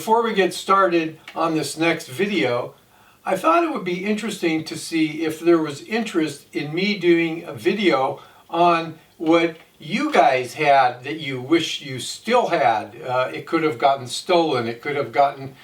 before we get started on this next video, I thought it would be interesting to see if there was interest in me doing a video on what you guys had that you wish you still had. It could have gotten stolen, it could have gotten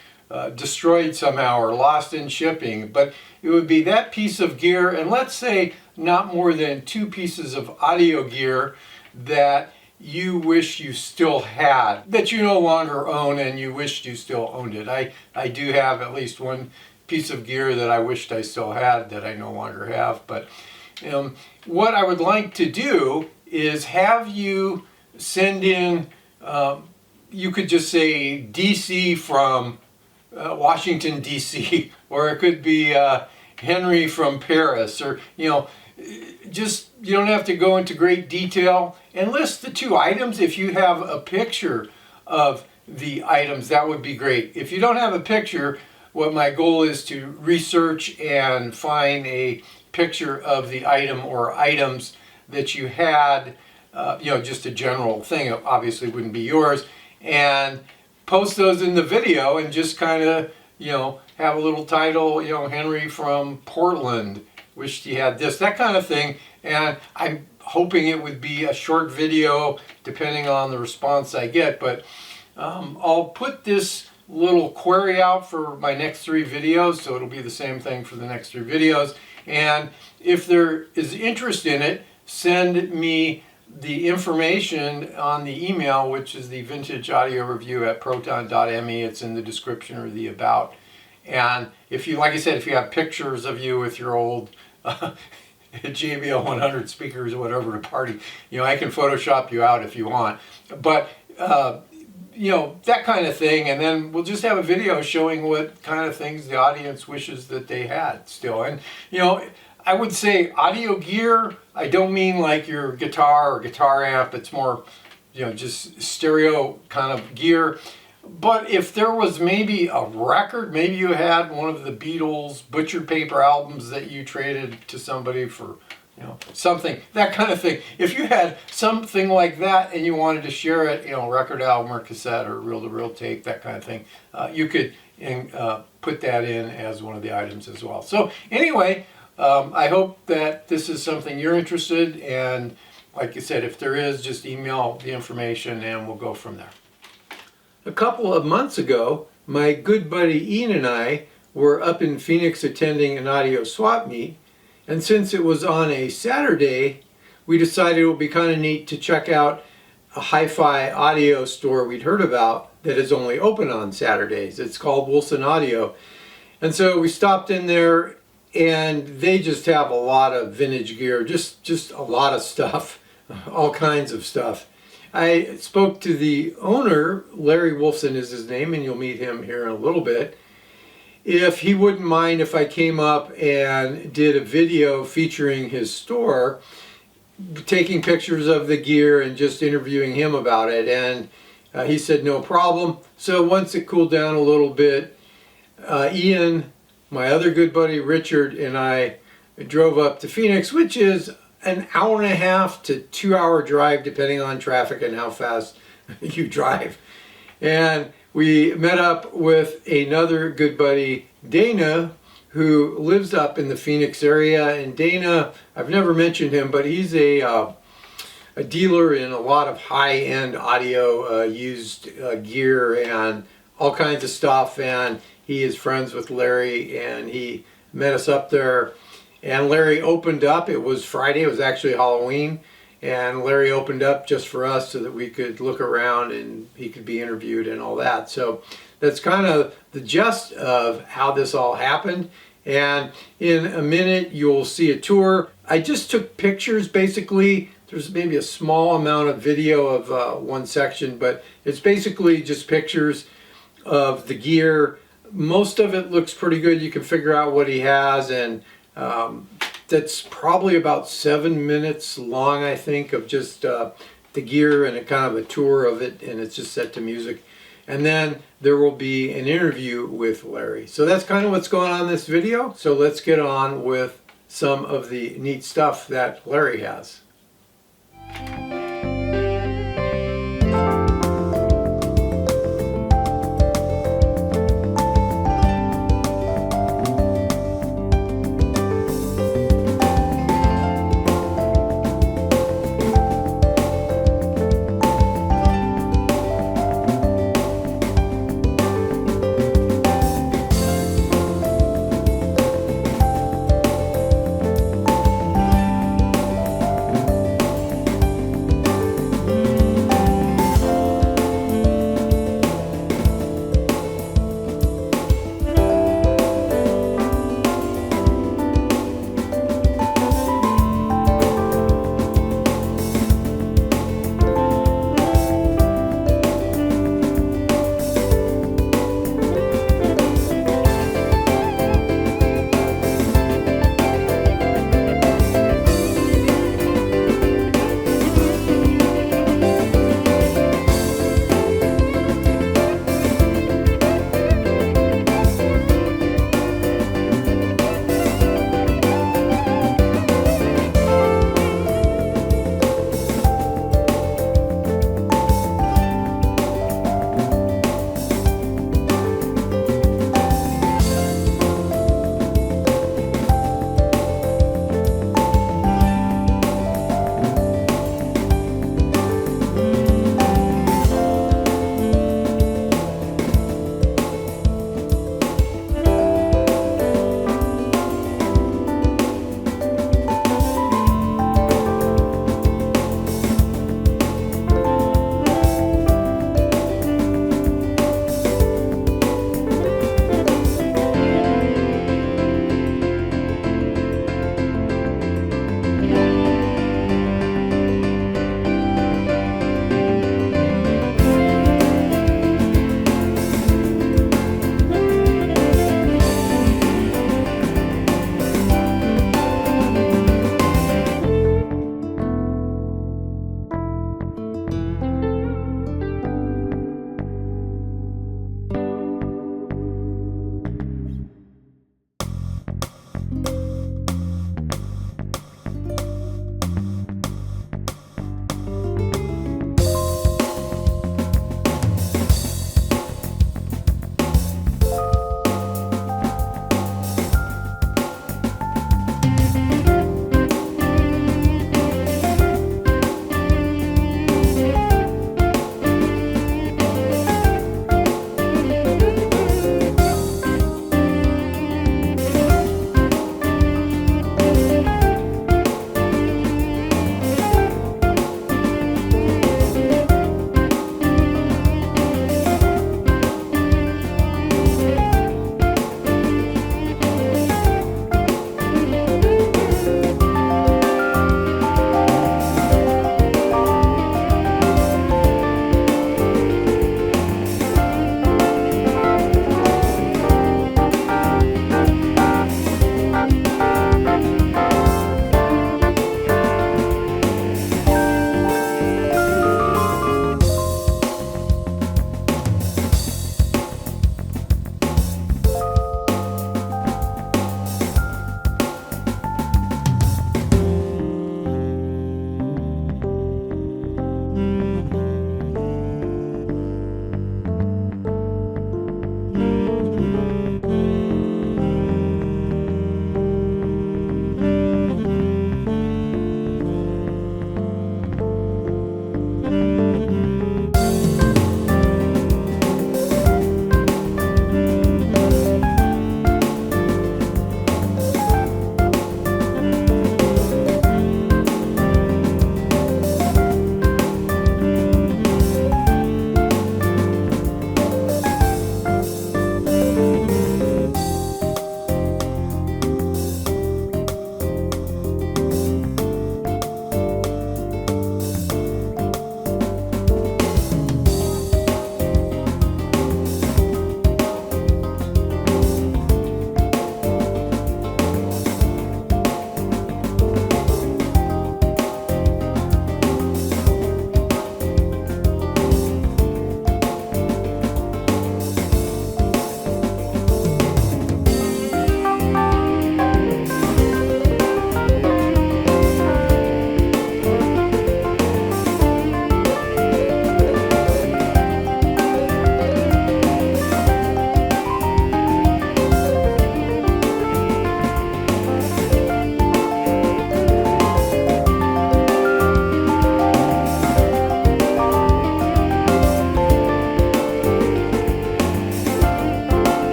destroyed somehow or lost in shipping, but it would be that piece of gear, and let's say not more than 2 pieces of audio gear that you wish you still had, that you no longer own and you wished you still owned it. I do have at least 1 piece of gear that I wished I still had that I no longer have, but what I would like to do is have you send in, you could just say DC from Washington DC, or it could be Henry from Paris, or just, you don't have to go into great detail, and list the 2 items. If you have a picture of the items, that would be great. If you don't have a picture, what my goal is to research and find a picture of the item or items that you had, just a general thing, obviously wouldn't be yours, and post those in the video and just kind of, have a little title, Henry from Portland, wished he had this, that kind of thing. And I'm hoping it would be a short video depending on the response I get, but I'll put this little query out for my next 3 videos, so it'll be the same thing for the next 3 videos. And if there is interest in it, send me the information on the email, which is the Vintage Audio Review at proton.me. It's in the description or the about. And if you, like I said, if you have pictures of you with your old JBL 100 speakers or whatever to party, I can Photoshop you out if you want. But that kind of thing, and then we'll just have a video showing what kind of things the audience wishes that they had still. And I would say audio gear, I don't mean like your guitar or guitar amp, it's more just stereo kind of gear. But if there was maybe a record, maybe you had one of the Beatles butcher paper albums that you traded to somebody for something, that kind of thing. If you had something like that and you wanted to share it, record album or cassette or reel-to-reel tape, that kind of thing, you could put that in as one of the items as well. So anyway, I hope that this is something you're interested in, and like I said, if there is, just email the information and we'll go from there. A couple of months ago, my good buddy Ian and I were up in Phoenix attending an audio swap meet. And since it was on a Saturday, we decided it would be kind of neat to check out a hi-fi audio store we'd heard about that is only open on Saturdays. It's called Woolson Audio. And so we stopped in there, and they just have a lot of vintage gear, just a lot of stuff, all kinds of stuff. I spoke to the owner, Larry Woolson is his name, and you'll meet him here in a little bit, if he wouldn't mind if I came up and did a video featuring his store, taking pictures of the gear and just interviewing him about it. And he said no problem. So once it cooled down a little bit, Ian, my other good buddy Richard, and I drove up to Phoenix, which is an 1.5 to 2 hour drive depending on traffic and how fast you drive. And we met up with another good buddy, Dana, who lives up in the Phoenix area. And Dana, I've never mentioned him, but he's a dealer in a lot of high-end audio used gear and all kinds of stuff. And he is friends with Larry, and he met us up there. And Larry opened up, it was Friday, it was actually Halloween, and Larry opened up just for us so that we could look around and he could be interviewed and all that. So that's kind of the gist of how this all happened. And in a minute you'll see a tour. I just took pictures basically. There's maybe a small amount of video of one section, but it's basically just pictures of the gear. Most of it looks pretty good. You can figure out what he has, and that's probably about 7 minutes long, I think, of just the gear and a kind of a tour of it, and it's just set to music. And then there will be an interview with Larry. So that's kind of what's going on in this video. So let's get on with some of the neat stuff that Larry has.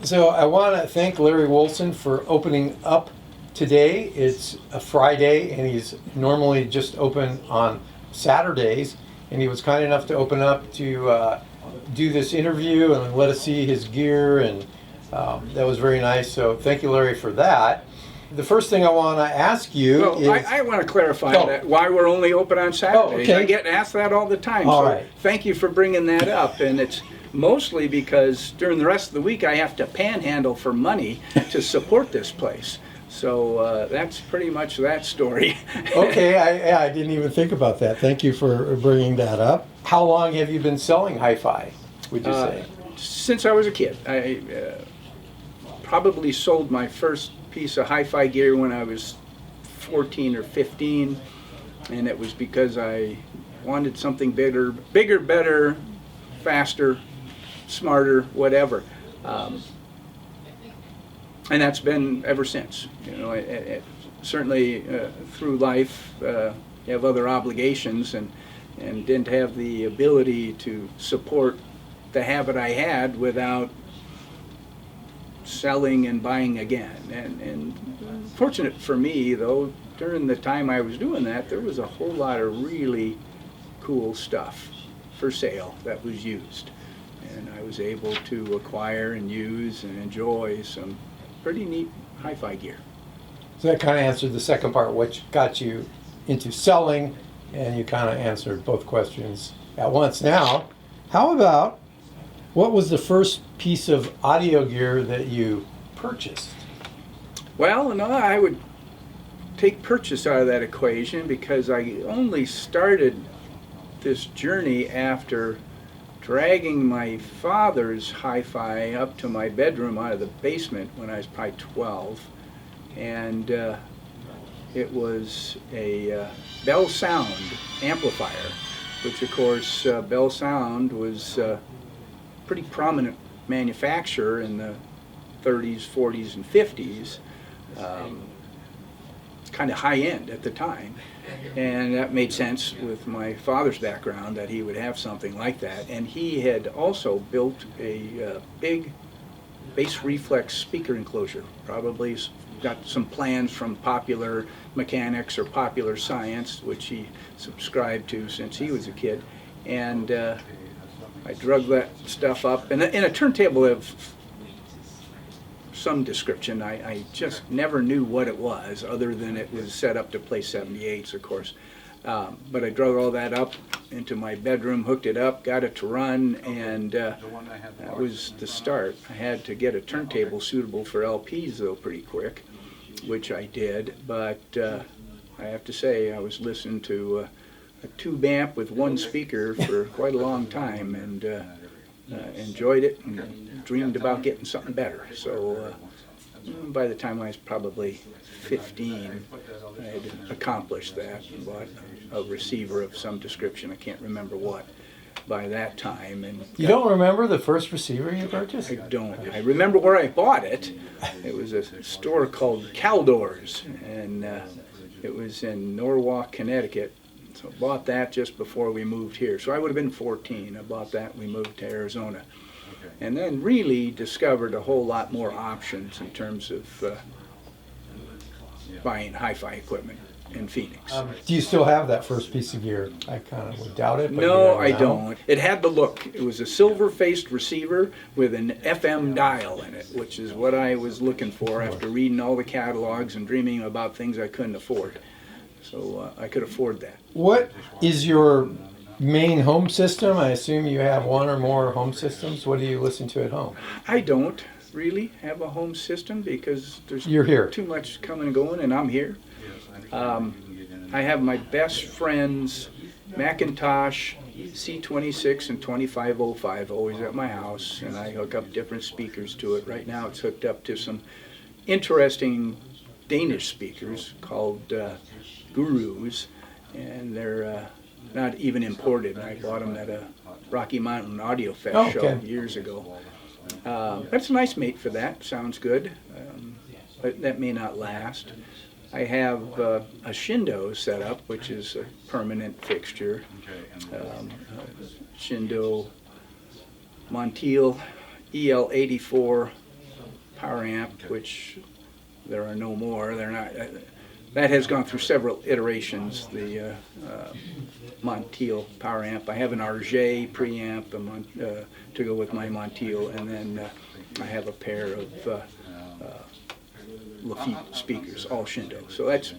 So I want to thank Larry Woolson for opening up today. It's a Friday, and he's normally just open on Saturdays. And he was kind enough to open up to do this interview and let us see his gear, and that was very nice. So thank you, Larry, for that. The first thing I want to ask you is... I want to clarify that why we're only open on Saturdays. Okay. I get asked that all the time. All so right. Thank you for bringing that up. And it's mostly because during the rest of the week I have to panhandle for money to support this place. So that's pretty much that story. Okay, I didn't even think about that. Thank you for bringing that up. How long have you been selling hi-fi, would you say? Since I was a kid. I probably sold my first piece of hi-fi gear when I was 14 or 15, and it was because I wanted something bigger, better, faster, smarter, whatever. And that's been ever since. You know, certainly through life, you have other obligations, and didn't have the ability to support the habit I had without selling and buying again. And fortunate for me, though, during the time I was doing that, there was a whole lot of really cool stuff for sale that was used. And I was able to acquire and use and enjoy some pretty neat hi-fi gear. So that kind of answered the second part, which got you into selling, and you kind of answered both questions at once. Now, how about, what was the first piece of audio gear that you purchased? Well, no, I would take purchase out of that equation, because I only started this journey after dragging my father's hi-fi up to my bedroom out of the basement when I was probably 12. And it was a Bell Sound amplifier, which of course Bell Sound was pretty prominent manufacturer in the 30s, 40s, and 50s. Kind of high-end at the time, and that made sense with my father's background that he would have something like that. And he had also built a big bass reflex speaker enclosure, probably got some plans from Popular Mechanics or Popular Science, which he subscribed to since he was a kid. And I drug that stuff up, and in a turntable of some description, I just never knew what it was, other than it was set up to play 78s, of course. But I drug all that up into my bedroom, hooked it up, got it to run, and that was the start. I had to get a turntable suitable for LPs, though, pretty quick, which I did. But I have to say, I was listening to a tube amp with one speaker for quite a long time, and enjoyed it and dreamed about getting something better. So by the time I was probably 15, I had accomplished that and bought a receiver of some description. I can't remember what by that time. And you don't remember the first receiver you purchased? I don't. I remember where I bought it. It was a store called Caldor's, and it was in Norwalk, Connecticut. So I bought that just before we moved here. So I would have been 14. I bought that and we moved to Arizona. And then really discovered a whole lot more options in terms of buying hi-fi equipment in Phoenix. Do you still have that first piece of gear? I kind of would doubt it. But no, I don't. It had the look. It was a silver-faced receiver with an FM dial in it, which is what I was looking for after reading all the catalogs and dreaming about things I couldn't afford. So I could afford that. What is your main home system? I assume you have one or more home systems. What do you listen to at home? I don't really have a home system because there's You're here. too much coming and going, and I'm here. I have my best friend's Macintosh C26 and 2505 always at my house, and I hook up different speakers to it. Right now it's hooked up to some interesting Danish speakers called Gurus, and they're not even imported. I bought them at a Rocky Mountain Audio Fest show years ago. That's a nice mate for that. Sounds good, but that may not last. I have a Shindo set up, which is a permanent fixture. Shindo Montiel EL84 power amp, which there are no more. They're not. That has gone through several iterations. The Montiel power amp. I have an RJ preamp to go with my Montiel, and then I have a pair of Lafitte speakers, all Shindo. So that's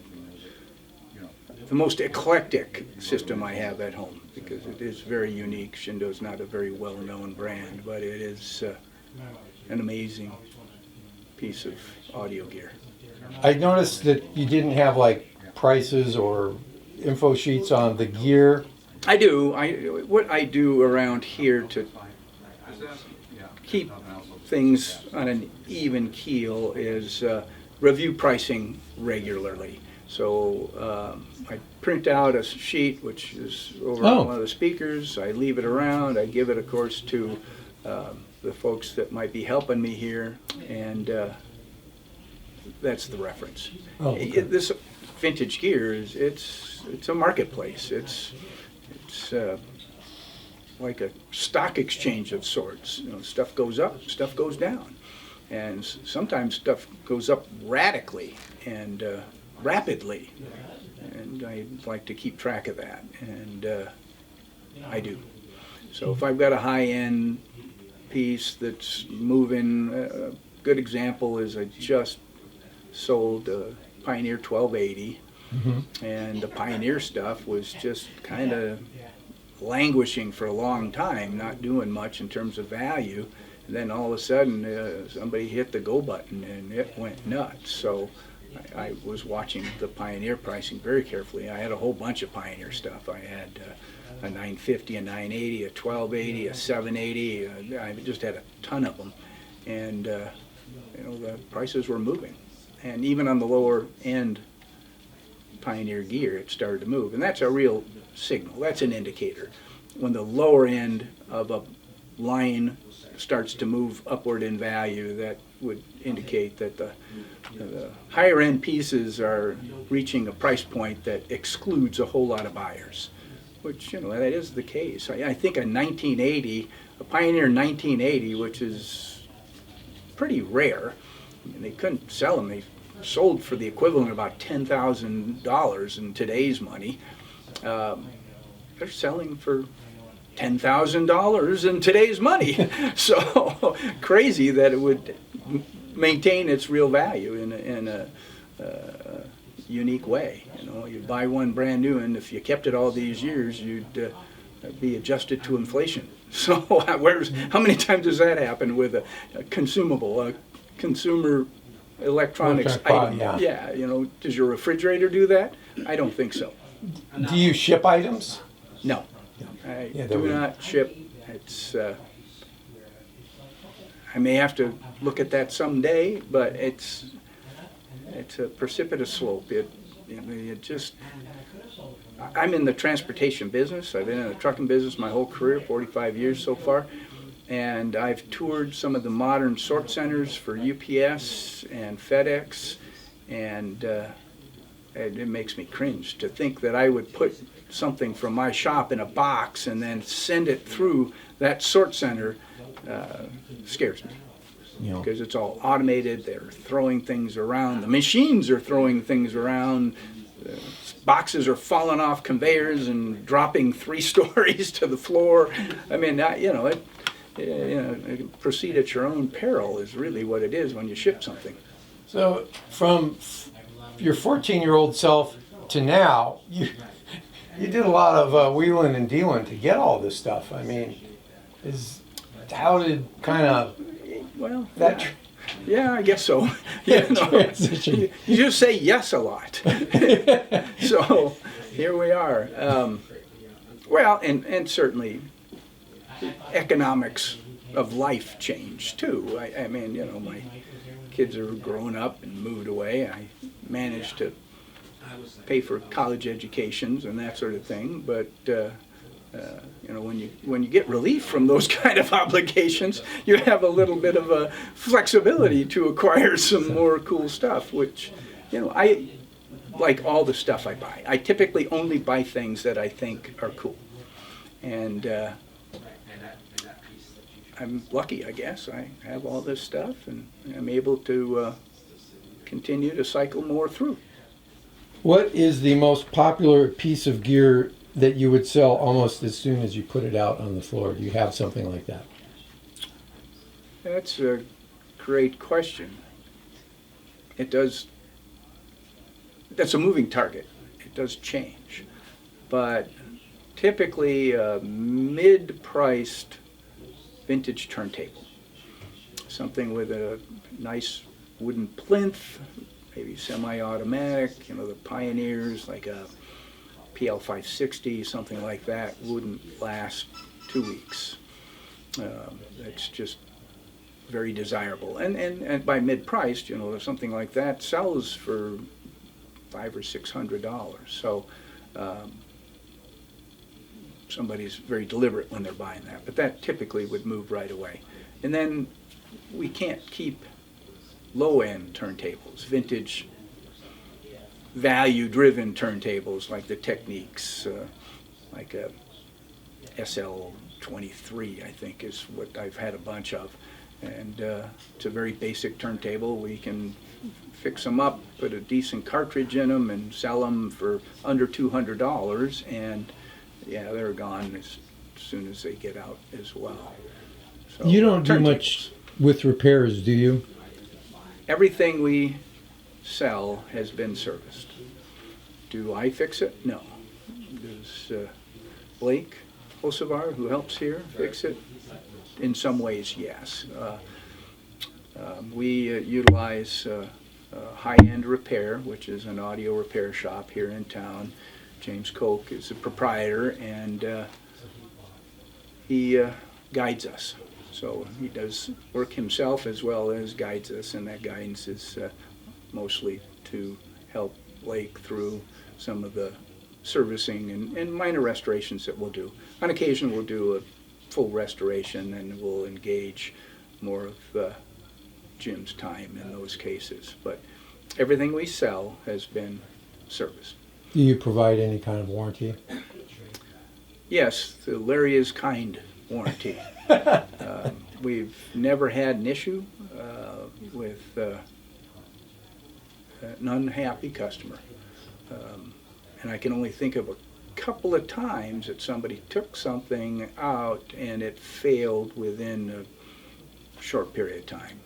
the most eclectic system I have at home, because it is very unique. Shindo's not a very well-known brand, but it is an amazing piece of audio gear. I noticed that you didn't have like prices or info sheets on the gear. I do. What I do around here to keep things on an even keel is review pricing regularly. So I print out a sheet which is over on one of the speakers. I leave it around. I give it, of course, to the folks that might be helping me here, and that's the reference. Oh, okay. This vintage gear it's a marketplace. It's like a stock exchange of sorts. You know, stuff goes up, stuff goes down, and sometimes stuff goes up radically and rapidly, and I like to keep track of that, and I do. So if I've got a high-end piece that's moving, a good example is I just sold a Pioneer 1280, and the Pioneer stuff was just kind of languishing for a long time, not doing much in terms of value, and then all of a sudden somebody hit the go button and it went nuts. So I was watching the Pioneer pricing very carefully. I had a whole bunch of Pioneer stuff. I had a 950, a 980, a 1280, a 780. I just had a ton of them, and you know, the prices were moving. And even on the lower end Pioneer gear, it started to move, and that's a real signal. That's an indicator. When the lower end of a line starts to move upward in value, that would indicate that the higher end pieces are reaching a price point that excludes a whole lot of buyers, which, you know, that is the case. I think a 1980, a Pioneer 1980, which is pretty rare, and they couldn't sell them. They sold for the equivalent of about $10,000 in today's money. They're selling for $10,000 in today's money. So crazy that it would maintain its real value in a unique way. You know, you buy one brand new, and if you kept it all these years, you'd be adjusted to inflation. So how many times does that happen with a consumable, a consumer electronics item? Yeah, you know, does your refrigerator do that? I don't think so. Do you ship items? No, I do not ship. It's I may have to look at that someday, but it's a precipitous slope. It just, I'm in the transportation business. I've been in the trucking business my whole career, 45 years so far, and I've toured some of the modern sort centers for UPS and FedEx, and it makes me cringe to think that I would put something from my shop in a box and then send it through that sort center. Scares me, because it's all automated. They're throwing things around. The machines are throwing things around. Boxes are falling off conveyors and dropping 3 stories to the floor. I mean, proceed at your own peril is really what it is when you ship something. So from your 14-year-old self to now, you did a lot of wheeling and dealing to get all this stuff. I mean, how did kind of that? Yeah, I guess so. You just say yes a lot. So here we are. Well, and certainly economics of life changed too. I mean, you know, my kids are grown up and moved away. I managed to pay for college educations and that sort of thing, but you know, when you get relief from those kind of obligations, you have a little bit of a flexibility to acquire some more cool stuff, which, you know, I like all the stuff I buy. I typically only buy things that I think are cool, and I'm lucky, I guess. I have all this stuff, and I'm able to continue to cycle more through. What is the most popular piece of gear that you would sell almost as soon as you put it out on the floor? Do you have something like that? That's a great question. That's a moving target. It does change. But typically a mid-priced vintage turntable. Something with a nice wooden plinth, maybe semi-automatic, the Pioneers, like a PL 560, something like that, wouldn't last 2 weeks. That's just very desirable. And by mid-priced, something like that sells for $500 or $600. So somebody's very deliberate when they're buying that. But that typically would move right away. And then we can't keep low-end turntables, vintage value-driven turntables like the Techniques, like a SL23, I think is what I've had a bunch of. And it's a very basic turntable. We can fix them up, put a decent cartridge in them, and sell them for under $200. And yeah, they're gone as soon as they get out as well. So, You don't do turntables. much with repairs, do you? Everything we sell has been serviced. Do I fix it? No. Does Blake Osavar, who helps here, fix it? In some ways, yes. We utilize High-End Repair, which is an audio repair shop here in town. James Koch is the proprietor, and he guides us. So he does work himself as well as guides us, and that guidance is mostly to help Blake through some of the servicing and minor restorations that we'll do. On occasion, we'll do a full restoration, and we'll engage more of Jim's time in those cases. But everything we sell has been serviced. Do you provide any kind of warranty? Yes, the Larry is kind warranty. We've never had an issue with an unhappy customer. And I can only think of a couple of times that somebody took something out and it failed within a short period of time.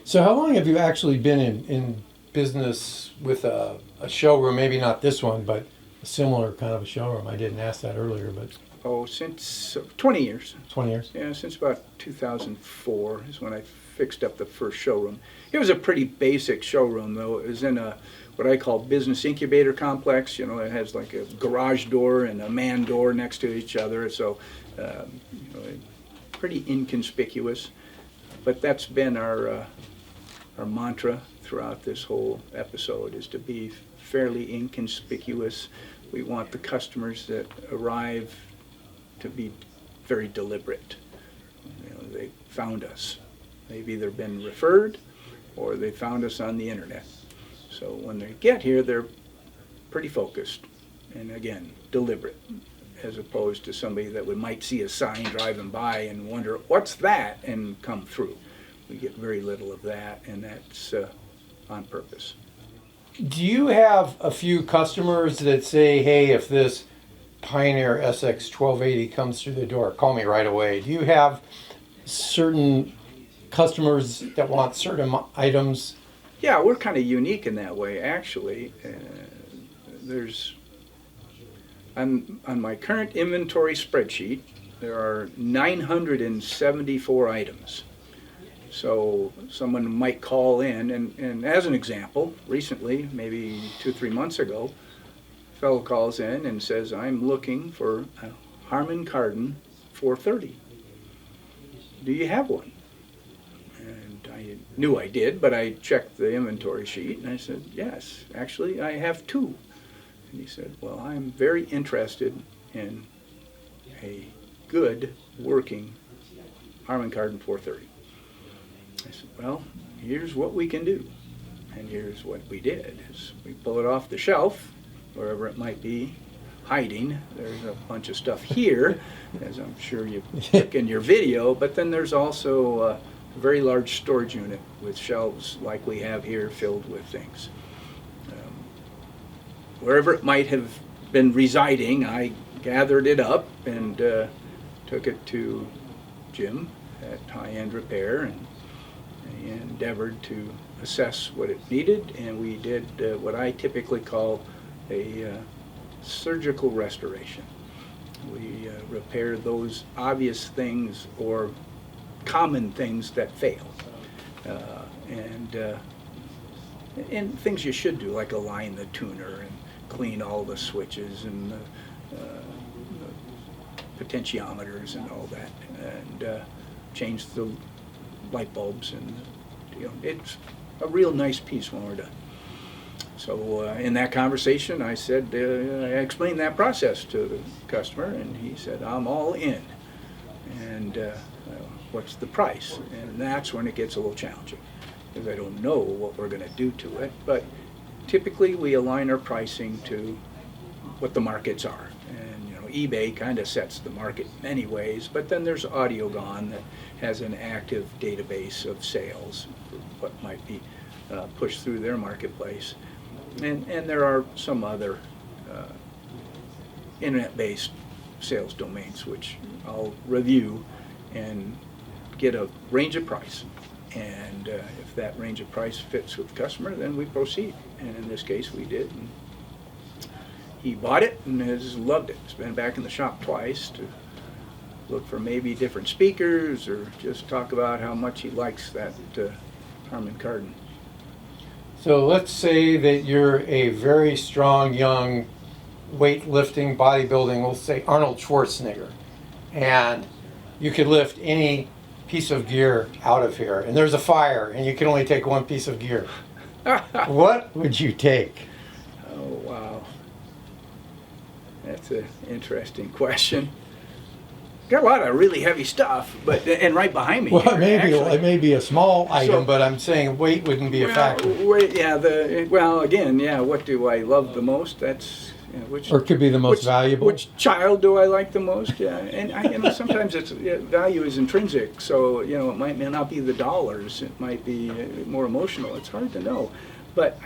So how long have you actually been in business with a showroom? Maybe not this one, but a similar kind of a showroom. I didn't ask that earlier, but Oh, since 20 years. 20 years? Yeah, since about 2004 is when I fixed up the first showroom. It was a pretty basic showroom, though. It was in a what I call business incubator complex. It has like a garage door and a man door next to each other, so pretty inconspicuous. But that's been our mantra throughout this whole episode, is to be fairly inconspicuous. We want the customers that arrive to be very deliberate. They found us. They've either been referred or they found us on the internet. So when they get here, they're pretty focused and, again, deliberate, as opposed to somebody that might see a sign driving by and wonder, what's that, and come through. We get very little of that, and that's on purpose. Do you have a few customers that say, hey, if this Pioneer SX 1280 comes through the door, call me right away? Do you have certain customers that want certain items? Yeah, we're kind of unique in that way, actually. On my current inventory spreadsheet, there are 974 items. So someone might call in, and as an example, recently, maybe 2-3 months ago, a fellow calls in and says, I'm looking for a Harman Kardon 430. Do you have one? And I knew I did, but I checked the inventory sheet, and I said, yes, actually, I have two. And he said, well, I'm very interested in a good working Harman Kardon 430. I said, well, here's what we can do. And here's what we did, is we pull it off the shelf, wherever it might be, hiding. There's a bunch of stuff here, as I'm sure you took in your video, but then there's also a very large storage unit with shelves like we have here filled with things. Wherever it might have been residing, I gathered it up and took it to Jim at High-End Repair, and he endeavored to assess what it needed, and we did what I typically call a surgical restoration. We repaired those obvious things or common things that fail, and things you should do, like align the tuner and clean all the switches and the potentiometers and all that, and change the light bulbs, and it's a real nice piece when we're done. So in that conversation, I said, I explained that process to the customer, and he said, I'm all in. And what's the price? And that's when it gets a little challenging, because I don't know what we're going to do to it. But typically, we align our pricing to what the markets are. And eBay kind of sets the market in many ways, but then there's Audiogon that has an active database of sales for what might be pushed through their marketplace. And there are some other internet-based sales domains which I'll review and get a range of price. And if that range of price fits with the customer, then we proceed. And in this case, we did. And he bought it and has loved it. He's been back in the shop twice to look for maybe different speakers or just talk about how much he likes that Harman Kardon. So let's say that you're a very strong, young, weightlifting, bodybuilding, we'll say Arnold Schwarzenegger, and you could lift any piece of gear out of here, and there's a fire, and you can only take one piece of gear. What would you take? Oh, wow. That's an interesting question. Got a lot of really heavy stuff, but and right behind me. Well, here, it may be a small item, So- but I'm saying weight wouldn't be a factor. Again, what do I love the most? That's which. Or it could be the most valuable. Which child do I like the most? Yeah, and sometimes value is intrinsic. So it might not be the dollars. It might be more emotional. It's hard to know. But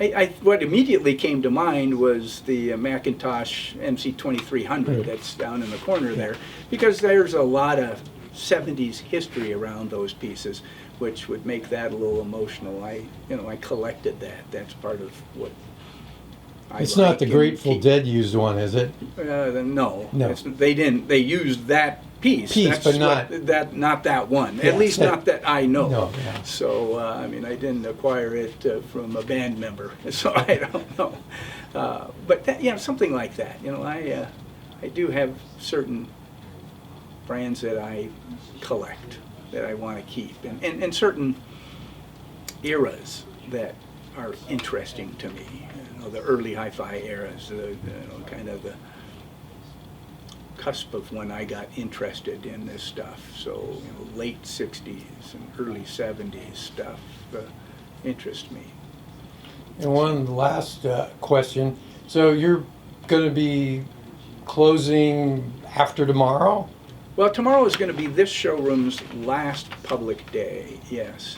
what immediately came to mind was the Macintosh MC2300 that's down in the corner there, because there's a lot of 70s history around those pieces, which would make that a little emotional. I collected that. That's part of what I It's like not the and Grateful keep. Dead used one, is it? No. No. They didn't. They used that piece. But not not that one. Yeah, At least not that I know. No, yeah. So I didn't acquire it from a band member, so I don't know. But that, something like that. I do have certain brands that I collect that I want to keep, and certain eras that are interesting to me. The early hi-fi eras, kind of the cusp of when I got interested in this stuff. So late 60s and early 70s stuff interests me. And one last question. So you're going to be closing after tomorrow? Well, tomorrow is going to be this showroom's last public day, yes.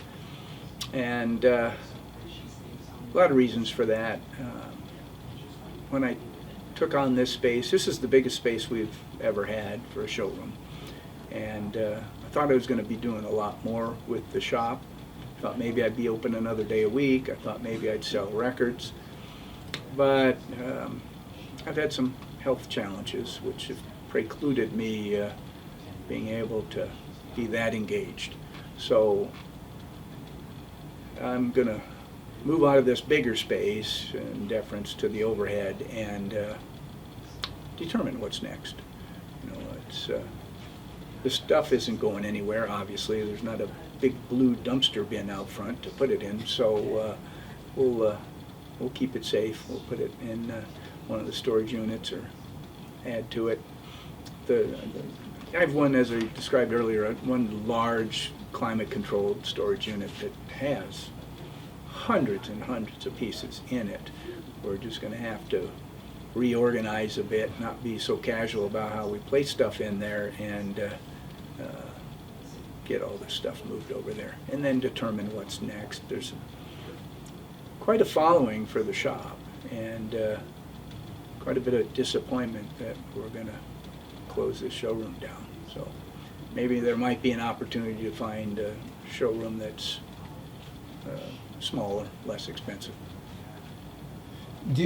And a lot of reasons for that. When I took on this space, this is the biggest space we've ever had for a showroom. And I thought I was going to be doing a lot more with the shop. I thought maybe I'd be open another day a week. I thought maybe I'd sell records. But I've had some health challenges which have precluded me being able to be that engaged. So I'm going to move out of this bigger space in deference to the overhead and determine what's next. The stuff isn't going anywhere, obviously. There's not a big blue dumpster bin out front to put it in, so we'll keep it safe. We'll put it in one of the storage units or add to it. I have one, as I described earlier, one large climate-controlled storage unit that has hundreds and hundreds of pieces in it. We're just going to have to reorganize a bit, not be so casual about how we place stuff in there, and get all this stuff moved over there, and then determine what's next. There's quite a following for the shop, and quite a bit of disappointment that we're going to close this showroom down. So maybe there might be an opportunity to find a showroom that's smaller, less expensive.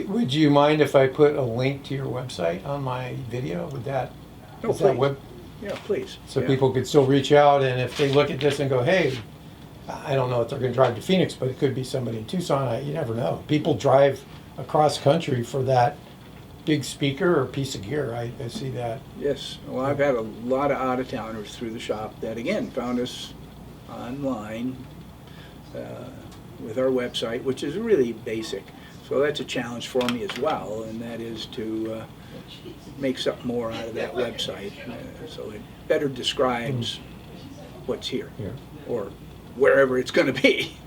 Would you mind if I put a link to your website on my video? Would that? No, is that please. Yeah, please. So Yeah. people could still reach out, and if they look at this and go, hey, I don't know if they're going to drive to Phoenix, but it could be somebody in Tucson. You never know. People drive across country for that big speaker or piece of gear. I see that. Yes. Well, I've had a lot of out-of-towners through the shop that, again, found us online with our website, which is really basic. So that's a challenge for me as well, and that is to make something more out of that website so it better describes what's here or wherever it's going to be.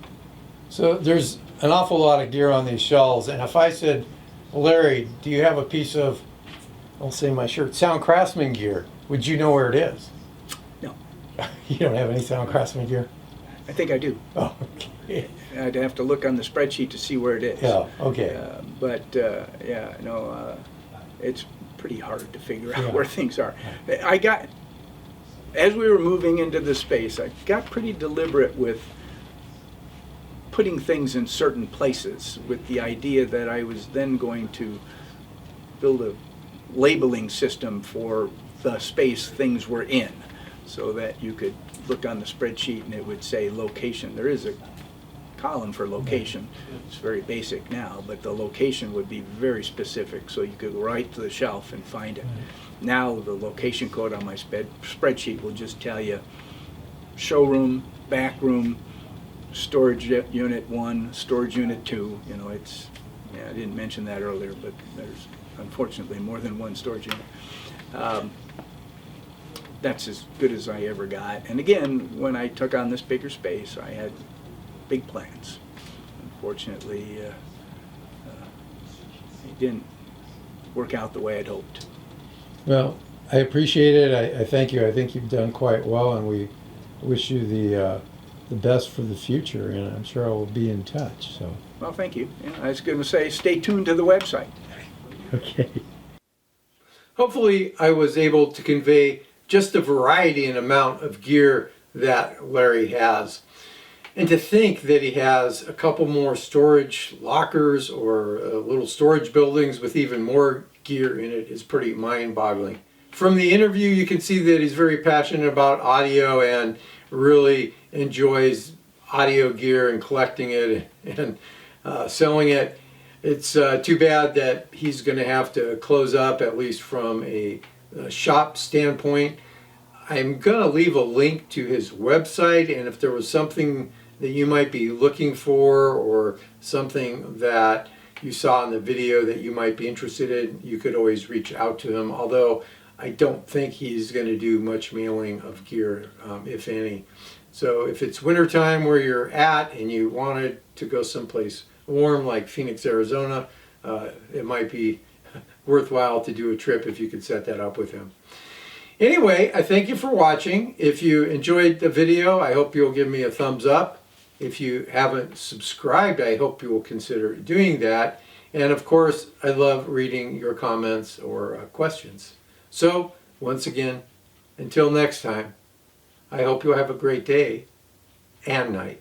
So there's an awful lot of gear on these shelves, and if I said, Larry, do you have a piece of, I'll say my shirt, Sound Craftsman gear, would you know where it is? No. You don't have any Sound Craftsman gear? I think I do. Oh, okay. I'd have to look on the spreadsheet to see where it is. Yeah, okay. Yeah, no, it's pretty hard to figure out Yeah. where things are. As we were moving into the space, I got pretty deliberate with putting things in certain places with the idea that I was then going to build a labeling system for the space things were in, so that you could look on the spreadsheet and it would say location. There is a column for location. It's very basic now, but the location would be very specific, so you could go right to the shelf and find it. Now the location code on my spreadsheet will just tell you showroom, back room, storage unit 1, storage unit 2. You know, it's, yeah, I didn't mention that earlier, but there's unfortunately more than one storage unit. That's as good as I ever got. And again, when I took on this bigger space, I had big plans. Unfortunately, it didn't work out the way I'd hoped. Well, I appreciate it. I thank you. I think you've done quite well, and we wish you the best for the future, and I'm sure I will be in touch. So. Well, thank you. Yeah, I was going to say, stay tuned to the website. Okay. Hopefully I was able to convey just the variety and amount of gear that Larry has. And to think that he has a couple more storage lockers or little storage buildings with even more gear in it is pretty mind-boggling. From the interview, you can see that he's very passionate about audio and really enjoys audio gear and collecting it and selling it. It's too bad that he's going to have to close up, at least from a shop standpoint. I'm going to leave a link to his website, and if there was something that you might be looking for or something that you saw in the video that you might be interested in, you could always reach out to him, although I don't think he's going to do much mailing of gear, if any. So if it's wintertime where you're at and you wanted to go someplace warm like Phoenix, Arizona, it might be worthwhile to do a trip if you could set that up with him. Anyway, I thank you for watching. If you enjoyed the video, I hope you'll give me a thumbs up. If you haven't subscribed, I hope you will consider doing that. And of course, I love reading your comments or questions. So, once again, until next time, I hope you'll have a great day and night.